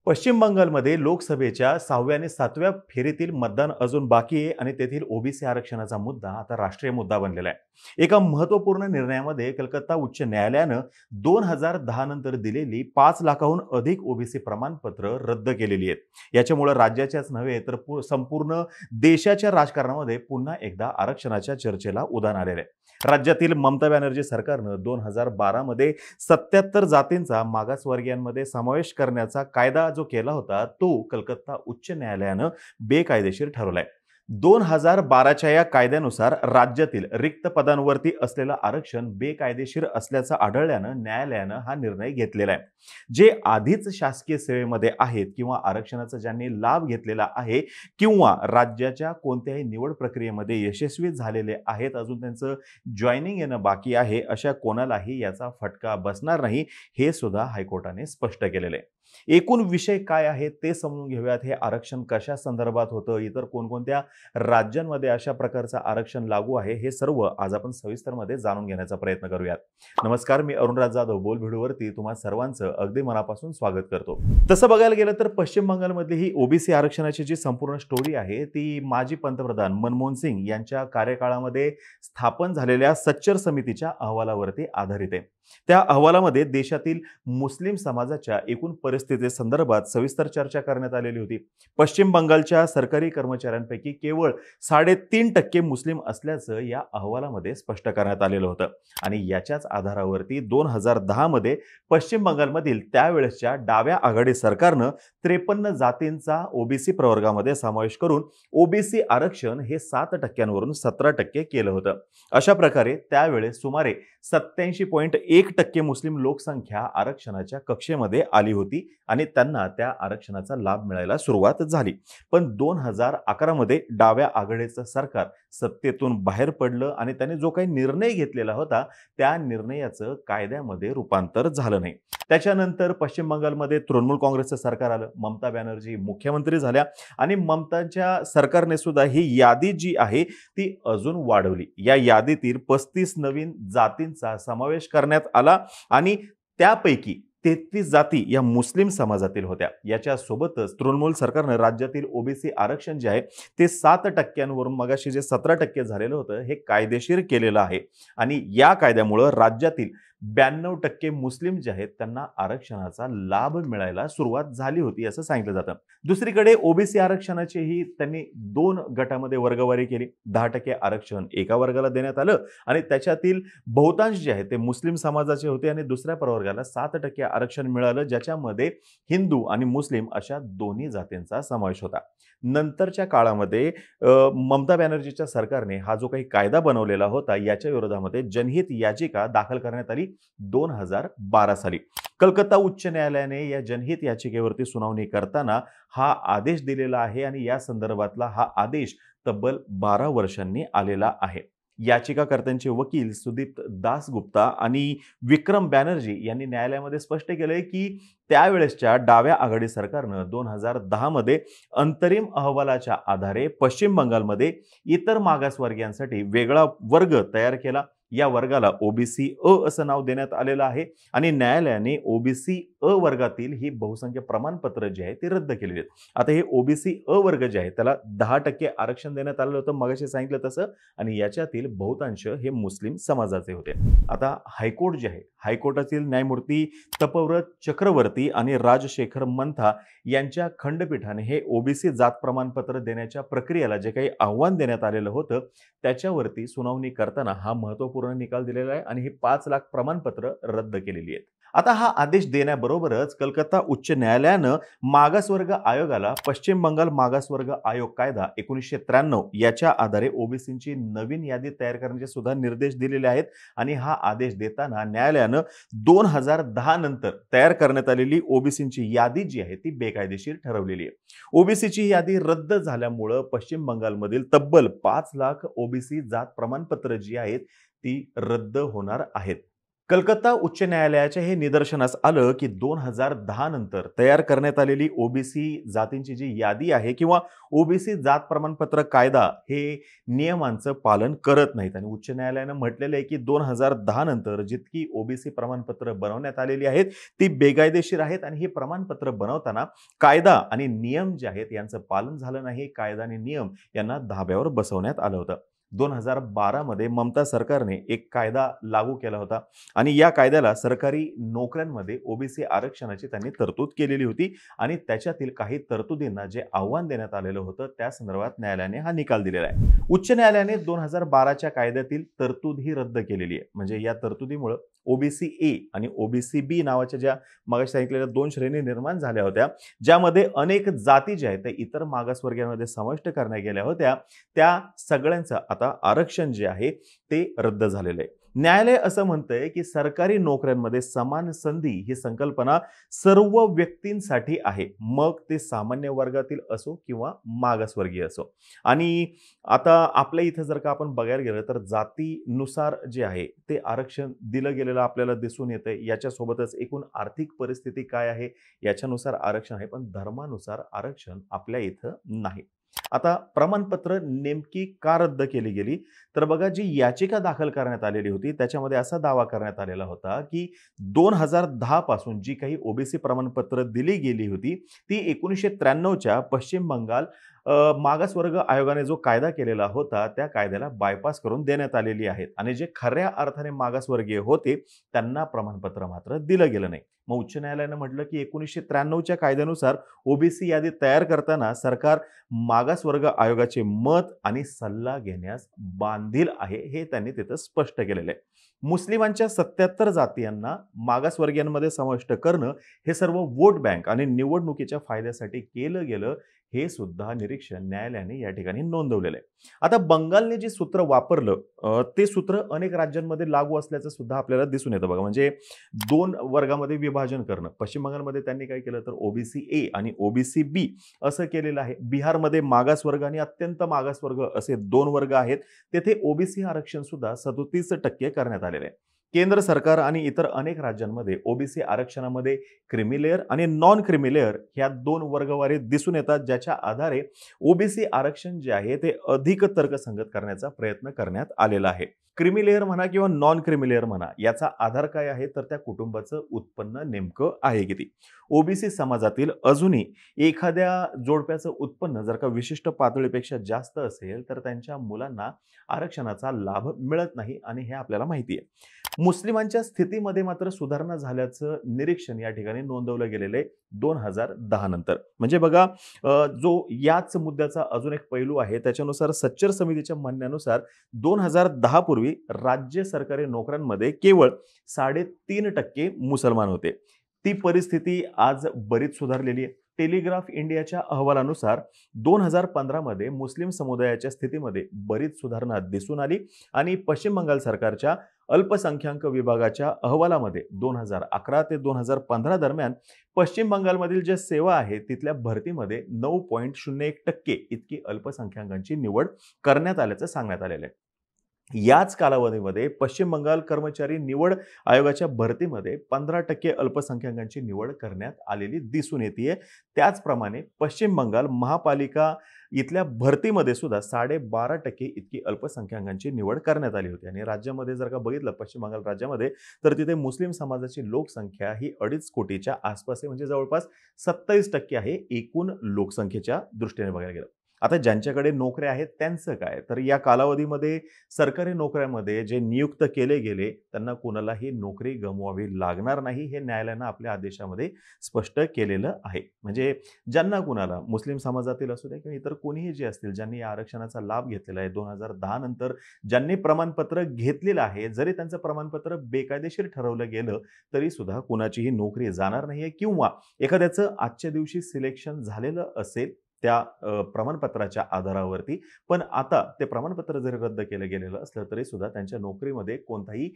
पश्चिम बंगालमध्ये लोकसभेच्या 6व्या आणि 7व्या फेरीतील मतदान अजून बाकी आहे आणि तेथील ओबीसी आरक्षणाचा मुद्दा आता राष्ट्रीय मुद्दा बनलेला आहे। एका महत्त्वपूर्ण निर्णयामध्ये कलकत्ता उच्च न्यायालयानं 2010 नंतर दिलेली 5 लाखाहून अधिक ओबीसी प्रमाणपत्र रद्द केलेली आहेत। याच्यामुळे राज्याच्याच नव्हे तर संपूर्ण देशाच्या राजकारणामध्ये पुन्हा एकदा आरक्षणाच्या चर्चेला उधाण आलेलं आहे। राज्यातील ममता बॅनर्जी सरकारनं 2012 मध्ये 77 जातींचा मागासवर्गीयांमध्ये समावेश करण्याचा कायदा जो केला होता तो कलकत्ता उच्च न्यायालयानं बेकायदेशीर ठरवलाय। 2012च्या या कायद्यानुसार राज्यातील रिक्त पदांवरती असलेलं आरक्षण बेकायदेशीर असल्याचं आढळल्यानं न्यायालयानं हा निर्णय घेतलेला आहे। जे आधीच शासकीय सेवेमध्ये आहेत किंवा आरक्षणाचा ज्यांनी लाभ घेतलेला आहे किंवा राज्याच्या कोणत्याही निवड प्रक्रियेमध्ये यशस्वी झालेले आहेत, अजून त्यांचं जॉईनिंग येणं बाकी आहे, अशा कोणालाही याचा फटका बसणार नाही, हे सुद्धा हायकोर्टाने स्पष्ट केलेलं आहे। एकूण विषय काय आहे ते समजून घेऊयात। हे आरक्षण कशा संदर्भात होतं, इतर कोणकोणत्या राज्यांमध्ये अशा प्रकारचं आरक्षण लागू आहे, हे सर्व आज आपण सविस्तरमध्ये जाणून घेण्याचा प्रयत्न करूयात। नमस्कार, मी अरुणराज जाधव बोल व्हिडिओवरती तुम्हा सर्वांचं अगदी मनापासून स्वागत करतो। तसं बघायला गेलं तर पश्चिम बंगालमधली ही ओबीसी आरक्षणाची जी संपूर्ण स्टोरी आहे ती माजी पंतप्रधान मनमोहन सिंग यांच्या कार्यकाळामध्ये स्थापन झालेल्या सच्चर समितीच्या अहवालावरती आधारित आहे। त्या अहवालामध्ये देशातील मुस्लिम समाजाच्या एकूण परिस्थिती संदर्भात सविस्तर चर्चा करण्यात आलेली होती। पश्चिम बंगालच्या सरकारी कर्मचाऱ्यांपैकी केवळ 3.5% मुस्लिम असल्याचं या अहवालामध्ये स्पष्ट करण्यात आलेलं होतं आणि याच्याच आधारावरती 2010 मध्ये पश्चिम बंगालमधील त्यावेळेसच्या डाव्या आघाडी सरकारनं 53 जातींचा ओबीसी प्रवर्गामध्ये समावेश करून ओबीसी आरक्षण हे 7% 17% केलं होतं। अशा प्रकारे त्यावेळेस सुमारे 87.1% मुस्लिम लोकसंख्या आरक्षणाच्या कक्षेमध्ये आली होती आणि त्यांना त्या आरक्षणाचा लाभ मिळायला सुरुवात झाली। पण 2011 मध्ये डाव्या आघाडीचं सरकार सत्तेतून बाहेर पडलं आणि त्याने जो काही निर्णय घेतलेला होता त्या निर्णयाचं कायद्यामध्ये रूपांतर झालं नाही। त्याच्यानंतर पश्चिम बंगालमध्ये तृणमूल काँग्रेसचं सरकार आलं, ममता बॅनर्जी मुख्यमंत्री झाल्या आणि ममतांच्या सरकारने सुद्धा ही यादी जी आहे ती अजून वाढवली। या यादीतील 35 नवीन जातींचा समावेश करण्यात आला आणि त्यापैकी 33 जाती या मुस्लिम समाजातील होत्या। याच्या सोबतच तृणमूल सरकारने राज्यातील ओबीसी आरक्षण जे आहे ते 7% मगाशी जे 17% झालेलं होतं हे कायदेशीर केलेलं आहे आणि या कायद्यामुळे राज्यातील 92% मुस्लिम जे आहेत त्यांना आरक्षणाचा लाभ मिळायला सुरुवात झाली होती असं सांगितलं जातं। दुसरीकडे ओबीसी आरक्षणाची ही त्यांनी 2 गटामध्ये वर्गवारी केली। 10% आरक्षण एका वर्गाला देण्यात आलं आणि त्याच्यातील बहुतांश जे आहे ते मुस्लिम समाजाचे होते आणि दुसऱ्या प्रवर्गाला 7% आरक्षण मिळालं, ज्याच्यामध्ये हिंदू आणि मुस्लिम अशा दोन्ही जातींचा समावेश होता। नंतरच्या काळामध्ये ममता बॅनर्जीच्या सरकारने हा जो काही कायदा बनवलेला होता याच्या विरोधामध्ये जनहित याचिका दाखल करण्यात आली 2012 साली। कलकत्ता उच्च न्यायालयाने या जनहित याचिकेवरती सुनावणी करताना हा आदेश दिलेला आहे आणि या संदर्भातला हा आदेश तब्बल 12 वर्षांनी आलेला आहे। याचिकाकर्त्यांचे वकील सुदीप दासगुप्ता आणि विक्रम बॅनर्जी यांनी न्यायालयामध्ये स्पष्ट केलंय की त्यावेळेसच्या डाव्या आघाडी सरकारनं 2010 मध्ये अंतरिम अहवालाच्या आधारे पश्चिम बंगालमध्ये इतर मागासवर्गीयांसाठी वेगळा वर्ग तयार केला। या वर्गाला ओबीसी अ असं नाव देण्यात आलेलं आहे आणि न्यायालयाने ओबीसी अ वर्गातील ही बहुसंख्य प्रमाणपत्र जे आहे ते रद्द केलेले आहेत। आता हे ओबीसी अ वर्ग जे आहे त्याला 10% आरक्षण देण्यात आलेलं होतं मगाशी सांगितलं तसं आणि याच्यातील बहुतांश हे मुस्लिम समाजाचे होते। आता हायकोर्ट जे आहे, हायकोर्टातील न्यायमूर्ती तपव्रत चक्रवर्ती आणि राजशेखर मंथा यांच्या खंडपीठाने हे ओबीसी जात प्रमाणपत्र देण्याच्या प्रक्रियेला जे काही आव्हान देण्यात आलेलं होतं त्याच्यावरती सुनावणी करताना हा महत्त्वपूर्ण निकाल दिलेला आहे आणि ही 5 लाख प्रमाणपत्र रद्द केलेली आहेत। आता हा आदेश देण्याबरोबरच कलकत्ता उच्च न्यायालयानं मागासवर्ग आयोगाला पश्चिम बंगाल मागासवर्ग आयोग कायदा 1993 याच्या आधारे ओबीसींची नवीन यादी तयार करण्याचे सुद्धा निर्देश दिलेले आहेत आणि हा आदेश देताना न्यायालयानं 2010 नंतर तयार करण्यात आलेली ओबीसींची यादी जी आहे ती बेकायदेशीर ठरवलेली आहे। ओबीसीची यादी रद्द झाल्यामुळे पश्चिम बंगालमधील तब्बल 5 लाख ओबीसी जात प्रमाणपत्र जी आहेत ती रद्द होणार आहेत। कलकत्ता उच्च न्यायालयाच्या हे निदर्शनास आलं की 2010 नंतर तयार करण्यात आलेली ओबीसी जातींची जी यादी आहे किंवा ओबीसी जात प्रमाणपत्र कायदा हे नियमांचं पालन करत नाहीत. आणि उच्च न्यायालयानं म्हटलेलं आहे की 2010 नंतर जितकी ओबीसी प्रमाणपत्र बनवण्यात आलेली आहेत ती बेकायदेशीर आहेत आणि ही प्रमाणपत्र बनवताना कायदा आणि नियम जे आहेत यांचं पालन झालं नाही. कायदा आणि नियम यांना धाब्यावर बसवण्यात आलं होतं. 2012 मध्ये ममता सरकारने एक कायदा लागू केला होता आणि या कायद्याला सरकारी नोकऱ्यांमध्ये ओबीसी आरक्षणाची त्यांनी तरतूद केलेली होती आणि त्याच्यातील काही तरतुदींना जे आव्हान देण्यात आलेलं होतं त्या संदर्भात न्यायालयाने हा निकाल दिलेला आहे. उच्च न्यायालयाने 2012च्या कायद्यातील तरतूद ही रद्द केलेली आहे. म्हणजे या तरतुदीमुळे ओबीसी ए आणि ओबीसी बी नावाच्या ज्या मागाशी सांगितलेल्या दोन श्रेणी निर्माण झाल्या होत्या, ज्यामध्ये अनेक जाती ज्या आहेत त्या इतर मागासवर्गीयांमध्ये समाविष्ट करण्यात गेल्या होत्या, त्या सगळ्यांचं आता आरक्षण जे आहे ते रद्द झालेलं आहे. न्यायालय असं म्हणतंय की सरकारी नोकऱ्यांमध्ये समान संधी ही संकल्पना सर्व व्यक्तींसाठी आहे, मग ते सामान्य वर्गातील असो किंवा मागासवर्गीय असो. आणि आता आपल्या इथं जर का आपण बघायला गेलं तर जातीनुसार जे आहे ते आरक्षण दिलं गेलेलं आपल्याला दिसून येतंय. याच्यासोबतच एकूण आर्थिक परिस्थिती काय आहे याच्यानुसार आरक्षण आहे, पण धर्मानुसार आरक्षण आपल्या इथं नाही. आता प्रमाणपत्र नेमकी का रद्द केली गेली, तर बघा जी याचिका दाखल करण्यात आलेली होती त्याच्यामध्ये असा दावा करण्यात आलेला होता की 2010 पासून जी काही ओबीसी प्रमाणपत्र दिली गेली होती ती 1993च्या पश्चिम बंगाल मागासवर्ग आयोगाने जो कायदा केलेला होता त्या कायद्याला बायपास करून देण्यात आलेली आहेत आणि जे खऱ्या अर्थाने मागासवर्गीय होते त्यांना प्रमाणपत्र मात्र दिलं गेलं नाही. मग उच्च न्यायालयानं म्हटलं की 1993च्या कायद्यानुसार ओबीसी यादी तयार करताना सरकार मागासवर्ग आयोगाचे मत आणि सल्ला घेण्यास बांधील आहे, हे त्यांनी तिथं स्पष्ट केलेलं आहे. मुस्लिमांच्या 77 जातीयांना मागासवर्गीयांमध्ये समाविष्ट करणं हे सर्व वोट बँक आणि निवडणुकीच्या फायद्यासाठी केलं गेलं, हे सुद्धा निरीक्षण न्यायालयाने या ठिकाणी नोंदवलेलं आहे. आता बंगालने जे सूत्र वापरलं ते सूत्र अनेक राज्यांमध्ये लागू असल्याचं सुद्धा आपल्याला दिसून येतं बघा. म्हणजे दोन वर्गामध्ये विभाजन करणं. पश्चिम बंगालमध्ये त्यांनी काय केलं तर ओबीसी ए आणि ओबीसी बी असं केलेलं आहे. बिहारमध्ये मागासवर्ग आणि अत्यंत मागासवर्ग असे दोन वर्ग आहेत. तेथे ओबीसी आरक्षण सुद्धा 37% करण्यात आलेले आहे. केंद्र सरकार आणि इतर अनेक राज्यांमध्ये ओबीसी आरक्षणामध्ये क्रिमी लेअर आणि नॉन क्रिमी लेअर ह्या दोन वर्गवारी दिसून येतात, ज्याच्या आधारे ओबीसी आरक्षण जे आहे ते अधिक तर्कसंगत करण्याचा प्रयत्न करण्यात आलेला आहे. क्रिमी लेअर म्हणा किंवा नॉन क्रिमी लेअर म्हणा, याचा आधार काय आहे तर त्या कुटुंबाचं उत्पन्न नेमकं आहे किती. ओबीसी समाजातील अजूनही एखाद्या जोडप्याचं उत्पन्न जर का विशिष्ट पातळीपेक्षा जास्त असेल तर त्यांच्या मुलांना आरक्षणाचा लाभ मिळत नाही आणि हे आपल्याला माहिती आहे. मुस्लिमांच्या स्थितीमध्ये मात्र सुधारणा झाल्याचं निरीक्षण या ठिकाणी नोंदवलं गेलेलं आहे 2010 नंतर. म्हणजे बघा जो याच मुद्द्याचा अजून एक पैलू आहे त्याच्यानुसार सच्चर समितीच्या म्हणण्यानुसार 2010 पूर्वी राज्य सरकारी नोकऱ्यांमध्ये केवळ 3.5% मुसलमान होते. ती परिस्थिती आज बरीच सुधारलेली आहे. टेलिग्राफ इंडियाच्या अहवालानुसार 2015 मध्ये मुस्लिम समुदायाच्या स्थितीमध्ये बरीच सुधारणा दिसून आली आणि पश्चिम बंगाल सरकारच्या अल्पसंख्याक विभागाच्या अहवालामध्ये 2011 ते 2015 दरम्यान पश्चिम बंगालमधील ज्या सेवा आहेत तिथल्या भरतीमध्ये 9.01% इतकी अल्पसंख्याकांची निवड करण्यात आल्याचं सांगण्यात आलेलं आहे. याच कालावधीमध्ये पश्चिम बंगाल कर्मचारी निवड आयोगाच्या भरतीमध्ये 15% अल्पसंख्याकांची निवड करण्यात आलेली दिसून येते. त्याचप्रमाणे पश्चिम बंगाल महापालिका इथल्या भरतीमध्ये सुद्धा 12.5% इतकी अल्पसंख्याकांची निवड करण्यात आली होती. आणि राज्यामध्ये जर का बघितलं पश्चिम बंगाल राज्यामध्ये तर तिथे मुस्लिम समाजाची लोकसंख्या ही 2.5 कोटीच्या आसपास आहे. म्हणजे जवळपास 27% आहे एकूण लोकसंख्येच्या दृष्टीने बघायला गेलं. आता ज्यांच्याकडे नोकऱ्या आहेत त्यांचं काय, तर या कालावधीमध्ये सरकारी नोकऱ्यामध्ये जे नियुक्त केले गेले त्यांना कोणालाही नोकरी गमवावी लागणार नाही, हे न्यायालयानं आपल्या आदेशामध्ये स्पष्ट केलेलं आहे. म्हणजे ज्यांना कुणाला मुस्लिम समाजातील असू द्या किंवा इतर कोणीही जे असतील ज्यांनी या आरक्षणाचा लाभ घेतलेला आहे 2010 नंतर ज्यांनी प्रमाणपत्र घेतलेलं आहे, जरी त्यांचं प्रमाणपत्र बेकायदेशीर ठरवलं गेलं तरी सुद्धा कुणाचीही नोकरी जाणार नाहीये किंवा एखाद्याचं आजच्या दिवशी सिलेक्शन झालेलं असेल त्या प्रमाणपत्राच्या आधारावरती, पण आता ते प्रमाणपत्र जरी रद्द केलं गेलेलं असलं तरी सुद्धा त्यांच्या नोकरीमध्ये कोणताही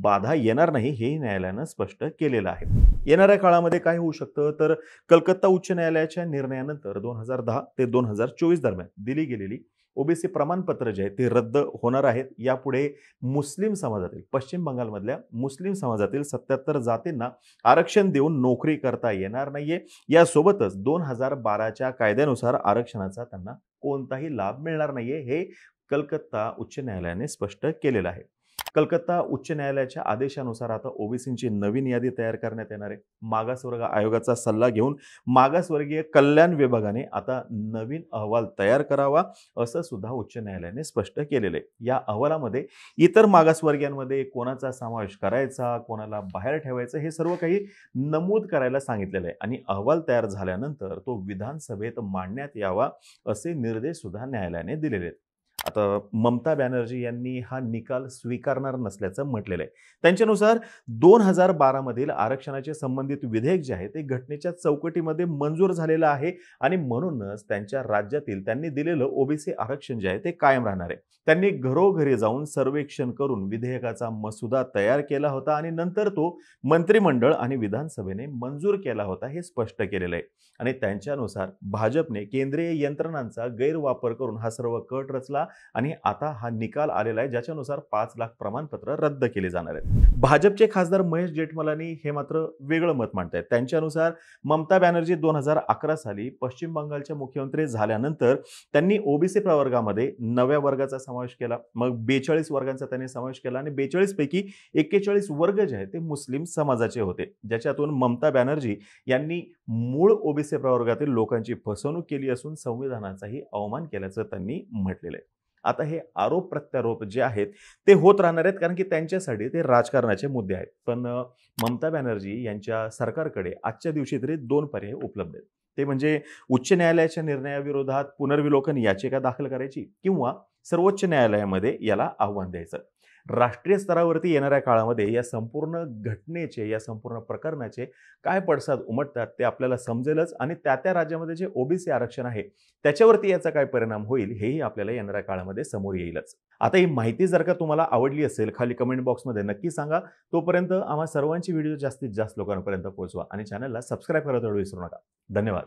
बाधा येणार नाही, हे न्यायालयानं स्पष्ट केलेलं आहे. येणाऱ्या काळामध्ये काय होऊ शकतं तर कलकत्ता उच्च न्यायालयाच्या निर्णयानंतर 2010 ते 2024 दरम्यान दिली गेलेली ओबीसी प्रमाणपत्र जे आहे ते रद्द होणार आहेत. यापुढे मुस्लिम समाजातील, पश्चिम बंगालमधल्या मुस्लिम समाजातील 77 जातींना आरक्षण देऊन नोकरी करता येणार नाहीये. यासोबतच 2012च्या कायद्यानुसार आरक्षणाचा त्यांना कोणताही लाभ मिळणार नाहीये. हे कलकत्ता उच्च न्यायालयाने स्पष्ट केलेलं आहे. कलकत्ता उच्च न्यायालयाच्या आदेशानुसार आता ओबीसींची नवीन यादी तयार करण्यात येणार आहे. मागासवर्ग आयोगाचा सल्ला घेऊन मागासवर्गीय कल्याण विभागाने आता नवीन अहवाल तयार करावा, असं सुद्धा उच्च न्यायालयाने स्पष्ट केलेलं आहे. या अहवालामध्ये इतर मागासवर्गीयांमध्ये कोणाचा समावेश करायचा, कोणाला बाहेर ठेवायचं, हे सर्व काही नमूद करायला सांगितलेलं आहे आणि अहवाल तयार झाल्यानंतर तो विधानसभेत मांडण्यात यावा, असे निर्देश सुद्धा न्यायालयाने दिलेले आहेत. आता ममता बॅनर्जी यांनी हा निकाल स्वीकारणार नसल्याचं म्हटलेलं आहे. त्यांच्यानुसार 2012 मधील आरक्षणाचे संबंधित विधेयक जे आहे ते घटनेच्या चौकटीमध्ये मंजूर झालेलं आहे आणि म्हणूनच त्यांच्या राज्यातील त्यांनी दिलेलं ओबीसी आरक्षण जे आहे ते कायम राहणार आहे. त्यांनी घरोघरी जाऊन सर्वेक्षण करून विधेयकाचा मसुदा तयार केला होता आणि नंतर तो मंत्रिमंडळ आणि विधानसभेने मंजूर केला होता, हे स्पष्ट केलेलं आहे. आणि त्यांच्यानुसार भाजपने केंद्रीय यंत्रणांचा गैरवापर करून हा सर्व कट रचला आणि आता हा निकाल आलेला आहे, ज्याच्यानुसार 5 लाख प्रमाणपत्र रद्द केली जाणार आहेत. भाजपचे खासदार महेश जेठमलानी हे मात्र वेगळं मत मांडतायत. त्यांच्यानुसार ममता बॅनर्जी 2011 साली पश्चिम बंगालच्या मुख्यमंत्री झाल्यानंतर त्यांनी ओबीसी प्रवर्गामध्ये नव्या वर्गाचा समावेश केला. मग 42 वर्गांचा त्यांनी समावेश केला आणि 42 पैकी 41 वर्ग जे आहेत ते मुस्लिम समाजाचे होते, ज्याच्यातून ममता बॅनर्जी यांनी मूळ ओबीसी प्रवर्गातील लोकांची फसवणूक केली असून संविधानाचाही अवमान केल्याचं त्यांनी म्हटलेलं आहे. आता हे आरोप प्रत्यारोप जे आहेत ते होत राहणार आहेत, कारण की त्यांच्यासाठी ते राजकारणाचे मुद्दे आहेत. पण ममता बॅनर्जी यांच्या सरकारकडे आजच्या दिवशी तरी 2 पर्याय उपलब्ध आहेत. ते म्हणजे उच्च न्यायालयाच्या निर्णयाविरोधात पुनर्विलोकन याचिका दाखल करायची किंवा सर्वोच्च न्यायालयामध्ये याला आव्हान द्यायचं. राष्ट्रीय स्तरावरती येणाऱ्या काळामध्ये या संपूर्ण घटनेचे, या संपूर्ण प्रकरणाचे काय पडसाद उमटतात ते आपल्याला समजेलच आणि त्या राज्यामध्ये जे ओबीसी आरक्षण आहे त्याच्यावरती याचा काय परिणाम होईल हेही आपल्याला येणाऱ्या काळामध्ये समोर येईलच. आता ही माहिती जर का तुम्हाला आवडली असेल, खाली कमेंट बॉक्समध्ये नक्की सांगा. तोपर्यंत आम्हा सर्वांची व्हिडिओ जास्तीत जास्त लोकांपर्यंत पोहोचवा आणि चॅनलला सबस्क्राईब करायला विसरू नका. धन्यवाद.